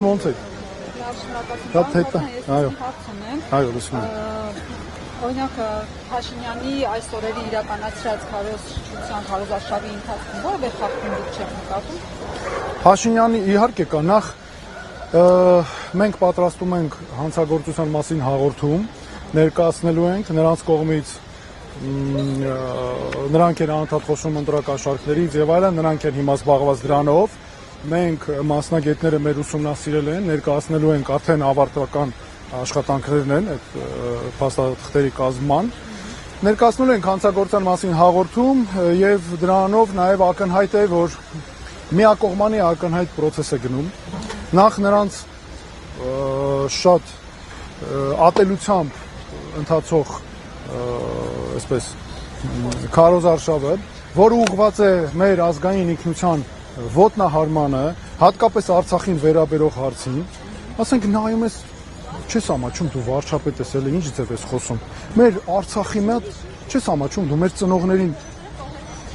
Ոնց է։ Լավ, շնորհակալություն։ Այո, լսում եմ։ Օրինակ Փաշինյանի այս օրերի իրականացրած քարոզչության քարոզարշավի ընթացքում որևէ խախտում դուք չեք նկատում։ Փաշինյանի իհարկե կա, նախ մենք պատրաստում ենք հանցագործության մասին հաղորդում, ներկայացնելու ենք նրանց կողմից նրանք են անընդհատ խոսում ընտրակաշառքներից եւ այլն, նրանք են հիմա զբաղված դրանով։ Մենք մասնագետները մեր ուսումնասիրել են, ներկայացնելու ենք արդեն ավարտական աշխատանքներն են այդ փաստաթղթերի կազմման։ Ներկայացնելու ենք հանցագործության մասին հաղորդում եւ դրանով նաեւ ակնհայտ է, որ միակողմանի ակնհայտ process է գնում։ Նախ նրանց շատ ատելությամբ ընթացող այսպես քարոզարշավը, որը ուղղված է մեր ազգային ինքնության ոտնահարմանը, հատկապես Արցախին վերաբերող հարցին, ասենք նայում ես, չես ամաչում դու վարչապետ ես, էլի ինչ ձև ես խոսում։ Մեր Արցախի մոտ չես ամաչում դու մեր ծնողներին,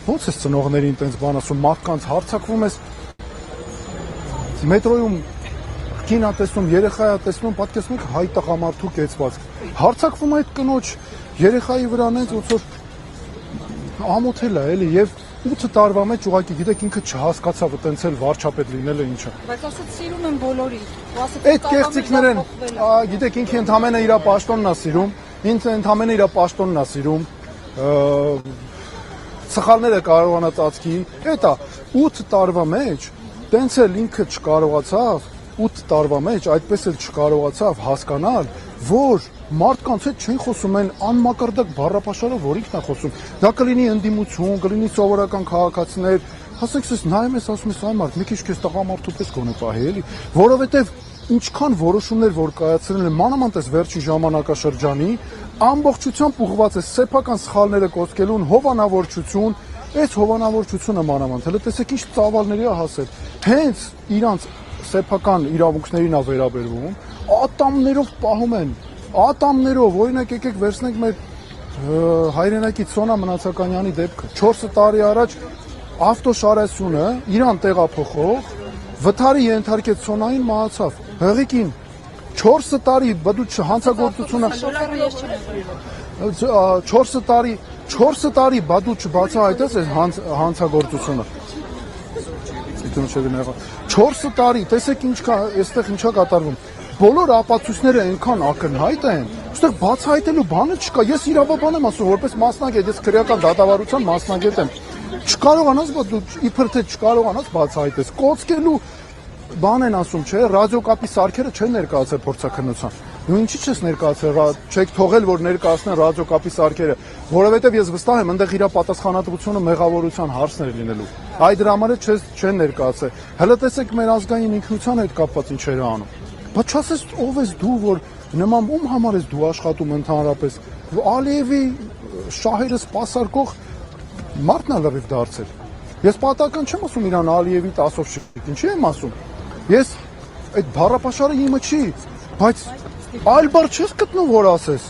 ո՞նց ես ծնողներին տենց բան ասում, մարդկանց հարձակվում ես, մետրոյում կինա տեսնում, երեխա է տեսնում, պատկերացնում եք հայ տղամարդու կեցված։ Հարձակվում այդ կնոջ երեխայի վրա նենց ոնց որ ամոթել է, էլի եւ 8 տարվա մեջ ուղղակի գիտեք ինքը չհասկացավ տենց էլ վարչապետ լինելը ինչա։ Բայց ասած սիրում են բոլորի։ Այդ կեղծիքներ են, գիտեք ինքը ընդամենը իր պաշտոնն է սիրում, ինքը ընդամենը իր պաշտոնն է սիրում։ Սխալները կարողանա ծածկի, էտա 8 տարվա մեջ տենց էլ ինքը չկարողացավ 8 տարվա մեջ այդպես էլ չկարողացավ հասկանալ, որ մարդկանց հետ չեն խոսում են անմակարդակ բառապաշարով, որ ինքն է խոսում։ Դա կլինի ընդդիմություն, կլինի սովորական քաղաքացիներ, ասենք ես նայում ես ասում ես այ մարդ, մի քիչ քեզ տղամարդու պես գոնե պահի էլի, որովհետև ինչքան որոշումներ որ կայացրել են մանավանդ վերջին ժամանակաշրջանի, ամբողջությամբ ուղղված է սեփական սխալները կոծկելուն, հովանավորչություն, այս հովանավորչությունը մանավանդ, հələ տեսեք ինչ ծավալների է հասել։ Հենց իրանց սեփական իրավունքներին է վերաբերվում, ատամներով պահում են, ատամներով, օրինակ եկեք վերցնենք մեր հայրենակից Սոնա Մնացականյանի դեպքը, 4 տարի առաջ ավտոշարասյունը իրան տեղափոխող վթարի ենթարկեց Սոնային մահացավ, հղիկին 4 տարի բդուց հանցագործությունը 4 տարի բադուց բացահայտեց այս հանցագործությունը 4 տարի, տեսեք ինչ կա, այստեղ ինչա կատարվում։ Բոլոր ապացույցները այնքան ակնհայտ են, այստեղ բացահայտելու բանը չկա։ Ես իրավաբան եմ ասում, որպես մասնագետ, ես քրեական դատավարության մասնագետ եմ։ Չկարողանաս, դու իբր թե չկարողանաս բացահայտես։ Կոծկելու բան են ասում, չէ, ռադիոկապի սարքերը չեն ներկայացել փորձաքննության։ Դու ինչի՞ չես ներկայացել, չեք թողել, որ ներկայացնեն ռադիոկապի սարքերը, որովհետև ես վստահ եմ, այնտեղ իր պատասխանատվությունը մեղավորության հարցներ լինելու։ Այդ դրա համար չեն ներկայացել։ Հələ տեսեք մեր ազգային ինքնության հետ կապված ինչեր է անում։ Բայց չասես ով ես դու, որ նման ում համար ես դու աշխատում ընդհանրապես։ Ալիևի շահերը սպասարկող մարդն է լրիվ դարձել։ Ես պատահական չեմ ասում իրան Ալիևի տասով շիկ, ինչի եմ ասում։ Ես այդ բառապաշարը իմը չի, բայց այլ բառ չես գտնում որ ասես։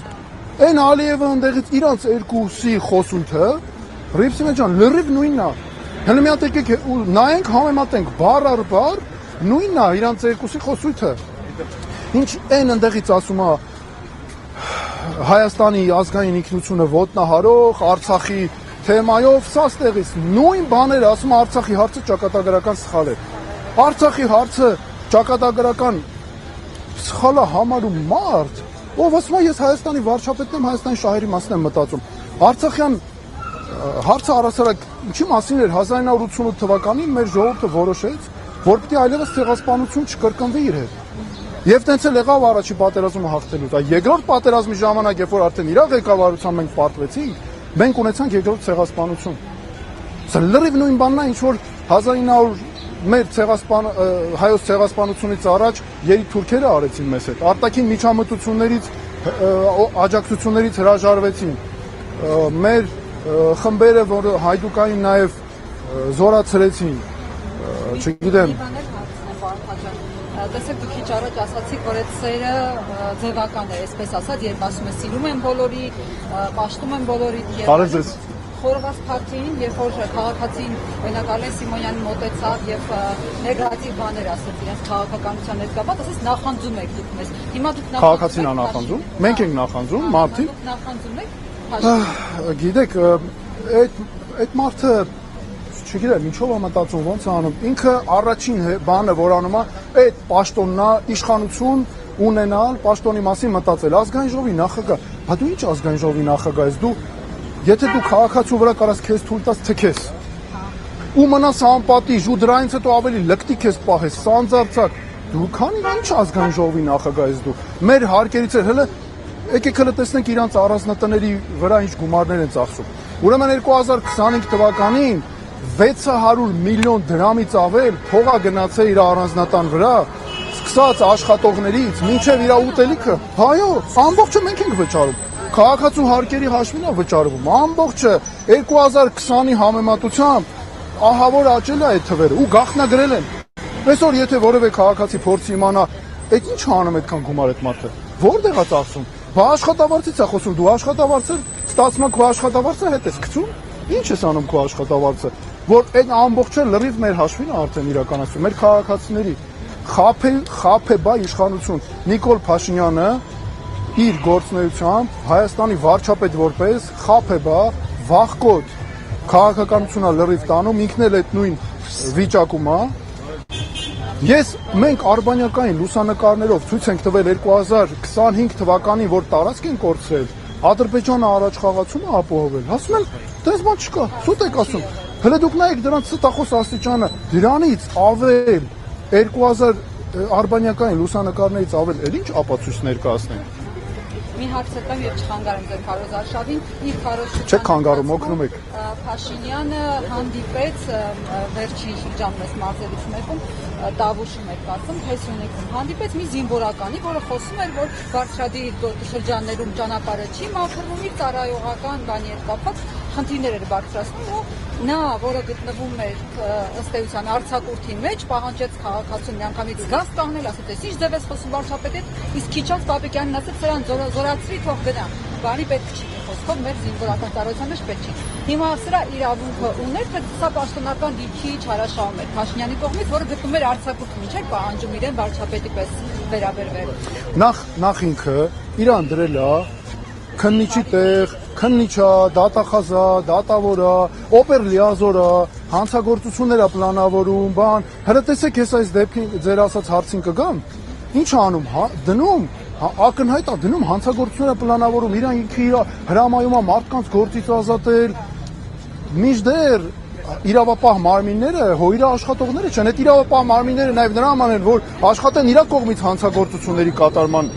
Այն Ալիևը ընդեղից իրանց երկուսի խոսույթը, Ռիփսիմե ջան, լրիվ նույնն է։ Հələ մի հատ եկեք նայենք, համեմատենք բառ առ բառ, նույնն է իրանց երկուսի խոսույթը։ Ինչ այն ընդեղից ասում է Հայաստանի ազգային ինքնությունը ոտնահարող, Արցախի թեմայով, սա ստեղից նույն բաները ասում է Արցախի հարցը ճակատագրական սխալ է։ Արցախի հարցը ճակատագրական սխալը համարում մարդ, ով ասում է ես Հայաստանի վարչապետն եմ, Հայաստանի շահերի մասին եմ մտածում։ Արցախյան հարցը առասարակ ինչի մասին էր 1988 թվականին մեր ժողովուրդը որոշեց, որ պիտի այլևս ցեղասպանություն չկրկնվի իր հետ։ Եվ տենց էլ եղավ առաջի պատերազմը հաղթելու։ Դա երկրորդ պատերազմի ժամանակ, երբ որ արդեն իր ղեկավարությամբ մենք պարտվեցինք, մենք ունեցանք երկրորդ ցեղասպանություն։ Սա լրիվ նույն բանն է, ինչ որ 1900 մեր հայոց ցեղասպանությունից առաջ երիտուրքերը արեցին մեզ հետ։ Արտաքին միջամտություններից, աջակցություններից հրաժարվեցին։ Մեր խմբերը, որ հայդուկային նաև զորացրեցին, չգիտեմ։ Տեսեք դուք քիչ առաջ ասացիք, որ այդ սերը ձևական է, այսպես ասած, երբ ասում ես սիրում են բոլորի, պաշտում են բոլորի։ խորոված փարթին, երբ որ քաղաքացին օրինակ Ալեն Սիմոնյանին մոտեցավ եւ նեգատիվ բաներ ասաց իրենց քաղաքականության հետ կապված, ասես նախանձում եք դուք մեզ։ Հիմա դուք Քաղաքացին նախանձում, մենք ենք նախանձում, մարդիկ։ Դուք նախանձում եք։ Գիտեք, այդ մարդը չգիտեմ, ինչով է մտածում, ոնց է անում։ Ինքը առաջին բանը, որ անում է, այդ պաշտոննա իշխանություն ունենալ, պաշտոնի մասին մտածել, ազգային ժողովի նախագահ։ Բա դու ինչ ազգային ժողովի նախագահ ես, դու եթե դու քաղաքացու վրա կարաս քեզ թույլ տաս թքես։ Ու մնաս անպատիժ, ու դրանից հետո ավելի լկտիկ ես պահես, սանձարձակ։ Դու քանի ինչ ազգային ժողովի նախագահ ես դու։ Մեր հարկերից էլ հələ եկեք հələ տեսնենք իրանց առանձնատների վրա ինչ գումարներ են ծախսում։ Ուրեմն 2025 թվականին 600 միլիոն դրամից ավել փողա գնացել իր առանձնատան վրա, սկսած աշխատողներից մինչև իր ուտելիքը, հայո, ամբողջը մենք ենք վճարում։ Քաղաքացու հարկերի հաշվին է վճարվում, ամբողջը 2020-ի համեմատությամբ ահա որ աճել է այդ թվերը ու գաղտնագրել են։ Այսօր եթե որևէ քաղաքացի փորձի իմանա, այդ ինչ անում այդքան գումար այդ մարդը, որտեղ է ծախսում։ Բա աշխատավարձից է խոսում, դու աշխատավարձը ստացվում քո աշխատավարձը հետ ես գցում։ Ինչ ես անում քո աշխատավարձը, որ այդ ամբողջը լրիվ մեր հաշվին է արդեն իրականացում, մեր քաղաքացիների խափեբա իշխանություն Նիկոլ Փաշինյանը իր գործունեությամբ Հայաստանի վարչապետ որպես խափեբա վախկոտ քաղաքականությունա լրիվ տանում, ինքն էլ այդ նույն վիճակում է։ Մենք արբանյակային լուսանկարներով ցույց ենք տվել 2025 թվականին, որ տարածք են կորցրել, Ադրբեջանը առաջ խաղացումը ապահովել։ Ասում են, դες բան չկա, սուտ եք ասում։ Հələ դուք նայեք դրանց ստախոս աստիճանը, դրանից ավել 2000 արբանյակային լուսանկարներից ավել էլ ինչ ապացույցներ կասնեն։ Մի հարց տամ եւ չխանգարեմ ձեր Քարոզ Արշավին, իր քարոզչության։ Չեք խանգարում, օգնում եք։ Փաշինյանը հանդիպեց վերջին շրջանում այս մարզերից մեկում Տավուշում էր կարծում, Հեսյունիքում հանդիպեց մի զինվորականի, որը խոսում էր, որ Բարձրադիր շրջաններում ճանապարհը չի մաքրվում, իր ծառայողական բանի հետ կապված խնդիրներ էր բարձրացնում ու նա, որը գտնվում էր ըստ էության արձակուրդի մեջ, պահանջեց քաղաքացուն միանգամից գազ կանգնել, ասեց, «Էս ինչ ձև ես խոսում վարչապետ հետ», իսկ քիչ անց Պապիկյանին ասեց, «Սրան զորացրի, թող գնա»։ Բանի պետք չի, խոսքով մեր զինվորական ծառայության մեջ պետք չի։ Հիմա սրա իրավունքը ուներ, թե սա պաշտոնական դիրքի չարաշահում էր Փաշինյանի կողմից, որը գտնում էր արձակուրդի մեջ, էր պահանջում իրեն վարչապետի պես վերաբերվել։ Նախ ինքը իրան դրել է քննիչի տեղ, քննիչա, դատախազա, դատավորա, օպեր լիազորա, հանցագործություններ է պլանավորում, բան։ Հələ տեսեք, ես այս դեպքին ձեր ասած հարցին կգամ։ Ինչ անում, դնում ակնհայտ է դնում հանցագործությունները պլանավորում, իրան ինքը իր հրամայում է մարդկանց գործից ազատել, մինչդեռ իրավապահ մարմինները, իր աշխատողները չեն, այդ իրավապահ մարմինները նաև նրա համար են, որ աշխատեն իր կողմից հանցագործությունների կատարման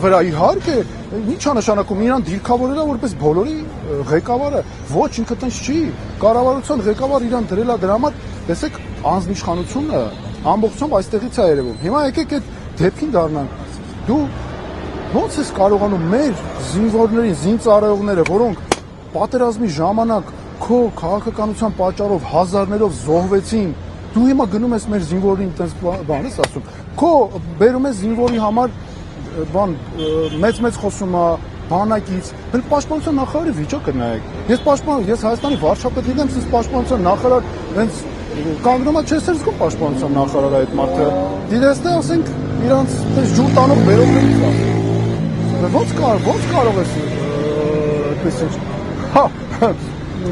վրա, իհարկե, ի՞նչ է նշանակում, իրան դիրքավորել է որպես բոլորի ղեկավարը, ոչ ինքը տենց չի, կառավարության ղեկավար իրան դրել է դրա համար, տեսեք, անձնիշխանությունը ամբողջությամբ այստեղից է երևում։ Հիմա եկեք այդ դեպքին դառնանք։ Դու ո՞նց ես կարողանում մեր զինվորներին, զինծառայողները, որոնք պատերազմի ժամանակ քո քաղաքականության պատճառով հազարներով զոհվեցին, դու հիմա գնում ես մեր զինվորին տես բան ես ասում։ Քո բերում ես զինվորի համար բան մեծ խոսում է բանակից, հենց պաշտպանության նախարարի վիճակը նայեք։ Ես Հայաստանի վարչապետին եմ, ես պաշտպանության նախարար հենց կանգնում է չես զգում պաշտպանության նախարարը այդ մարդը։ Դիտեսնե ասենք իրանց այս ջուր տանող բերողներից ասում։ Ոնց կարող ես այդպես ինչ։ Հա,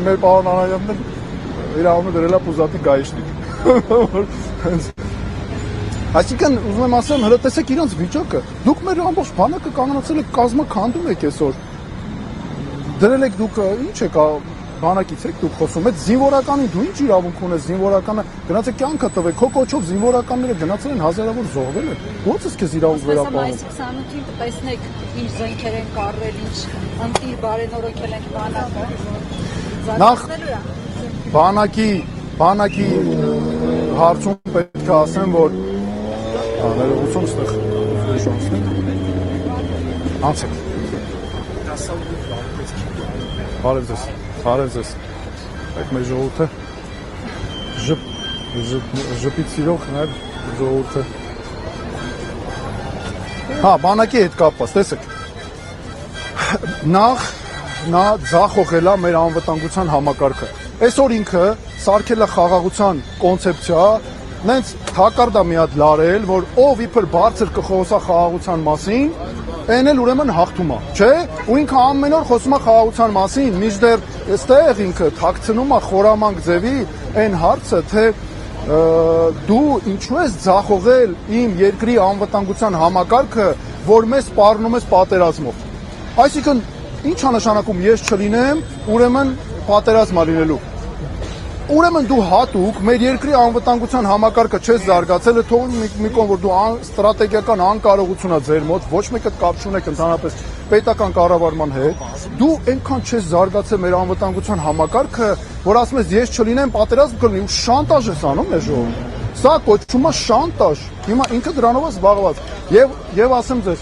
մեր պարոն Անահյանն իր անունը դրել է Պուզատի գայշնիկ։ Այսինքն ուզում եմ ասեմ, հələ տեսեք իրանց վիճակը։ Դուք մեր ամբողջ բանակը կանգնացել եք կազմաքանդում եք այսօր։ Դրել եք դուք ինչ եք բանակից եք դուք խոսում, այդ զինվորականին դու ինչ իրավունք ունես, զինվորականը գնացեք կյանքը տվեք, քո կոչով զինվորականները գնացել են հազարավոր զոհվել են։ Ո՞նց ես քեզ իրավունք վերապահում։ Այս 28-ին տեսնեք ինչ զենքեր են կառել, ինչ ընտիր բարենորոգել են բանակը։ Նախ բանակի հարցում պետք է ասեմ, որ ներողություն ստեղ անցեք։ Բարև ձեզ։ Այդ մեր ժողովուրդը ժպից սիրող նաև ժողովուրդը։ Հա, բանակի հետ կապված, տեսեք։ Նախ նա ձախողել է մեր անվտանգության համակարգը։ Այսօր ինքը սարքել է խաղաղության կոնցեպցիա, նենց թակարդ է մի հատ լարել, որ ով իբր բարձր կխոսա խաղաղության մասին, այն էլ ուրեմն հաղթում է, չէ՞։ Ու ինքը ամեն օր խոսում է խաղաղության մասին, մինչդեռ այստեղ ինքը թաքցնում է խորամանկ ձևի այն հարցը, թե դու ինչու ես ձախողել իմ երկրի անվտանգության համակարգը, որ մեզ սպառնում ես պատերազմով։ Այսինքն, ինչ է նշանակում ես չլինեմ, ուրեմն պատերազմ է լինելու։ Ուրեմն դու հատուկ մեր երկրի անվտանգության համակարգը չես զարգացել, թող մի կողմ որ դու ստրատեգիական անկարողություն է ձեր մոտ, ոչ մեկը կապ չունեք ընդհանրապես պետական կառավարման հետ։ Դու այնքան չես զարգացել մեր անվտանգության համակարգը, որ ասում ես ես չլինեմ պատերազմ կլինի ու շանտաժ ես անում մեր ժողովրդին։ Սա կոչվում է շանտաժ։ Հիմա ինքը դրանով է զբաղված։ Եվ ասեմ ձեզ,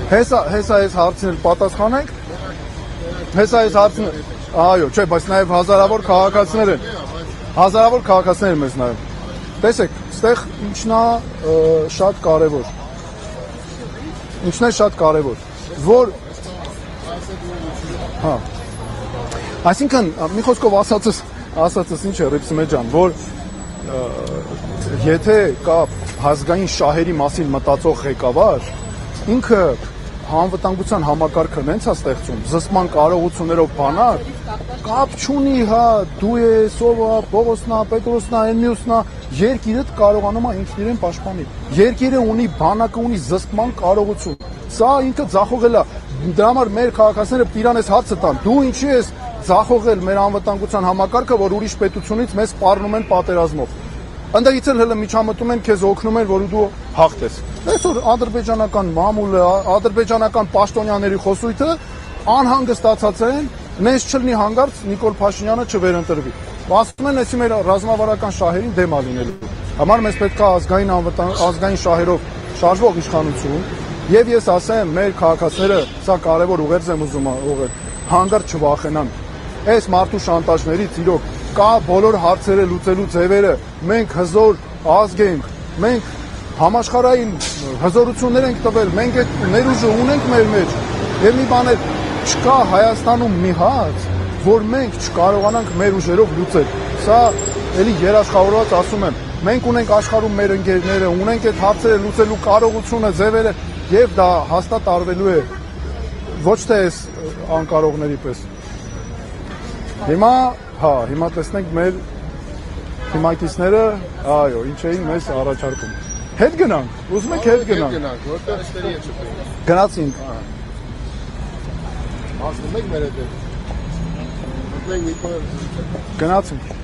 հեսա այս հարցին պատասխանենք։ Հեսա այս հարցին այո, չէ, բայց նաև հազարավոր քաղաքացիներ են։ Հազարավոր քաղաքացիներ մեզ նաև։ Տեսեք, այստեղ ինչն է շատ կարևոր։ Ինչն է շատ կարևոր, որ հա։ Այսինքն, մի խոսքով ասածս ինչ է Ռիփսիմե ջան, որ եթե կա ազգային շահերի մասին մտածող ղեկավար, ինքը անվտանգության համակարգը նենց է ստեղծում, զսպման կարողություններով բանակ, կապ չունի, հա, դու ես, ով է, Պողոսն է, Պետրոսն է, այն մյուսն է, երկիրը կարողանում է ինքն իրեն պաշտպանի։ Երկիրը ունի բանակը ունի զսպման կարողություն։ Սա ինքը ձախողել է։ Դրա համար մեր քաղաքացիները Տիրան էս հացը տան։ Դու ինչի ես ձախողել մեր անվտանգության համակարգը, որ ուրիշ պետությունից մեզ սպառնում են պատերազմով։ Ընդդեղից էլ հələ միջամտում են քեզ օգնում են, որ դու հաղթես։ Այսօր ադրբեջանական մամուլը, ադրբեջանական պաշտոնյաների խոսույթը անհանգստացած են, նենց չլինի հանգարց Նիկոլ Փաշինյանը չվերընտրվի։ Ասում են, էսի մեր ռազմավարական շահերին դեմ է լինելու։ Համար մեզ պետք է ազգային շահերով շարժվող իշխանություն, եւ ես ասեմ, մեր քաղաքացիները սա կարևոր ուղերձ եմ ուզում ուղղել, հանգարց չվախենան։ Այս մարդու շանտաժներից իրոք կա բոլոր հարցերը լուծելու ձևերը, մենք հզոր ազգ ենք, մենք համաշխարհային հզորություններ ենք տվել, մենք այդ ներուժը ունենք մեր մեջ, եւ մի բան է, չկա Հայաստանում մի հաց, որ մենք չկարողանանք մեր ուժերով լուծել։ Սա էլի երաշխավորված ասում եմ, մենք ունենք աշխարհում մեր ընկերները, ունենք այդ հարցերը լուծելու կարողությունը, ձևերը, եւ դա հաստատ արվելու է ոչ թե այս անկարողների պես։ Հիմա տեսնենք մեր թիմակիցները, այո, ինչ էին մեզ առաջարկում։ Հետ գնանք, ուզում եք հետ գնանք։ Որտեղ էստերի է չփոխել։ Գնացինք։ Հասնում եք մեր հետ։ Մենք մի քիչ Գնացինք։